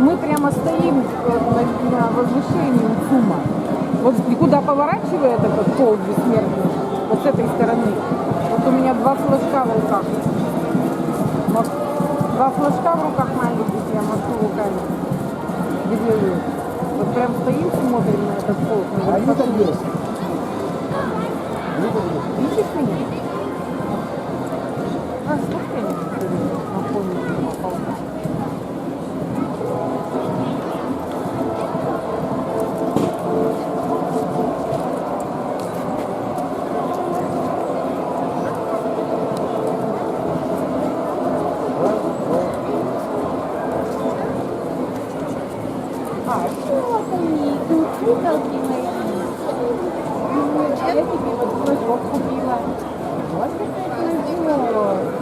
мы прямо стоим на возвышении у ЦУМа. Вот и куда поворачивает этот полк бессмертный, вот с этой стороны. Вот у меня два флажка в руках. Вот, два флажка в руках маленьких, я машу руками. Беглые. Вот прям стоим, смотрим на этот полк. А они так есть. Видишь меня? А, сколько я на фоне полка? Я тебе вот флажок купила. Вот какая красивая.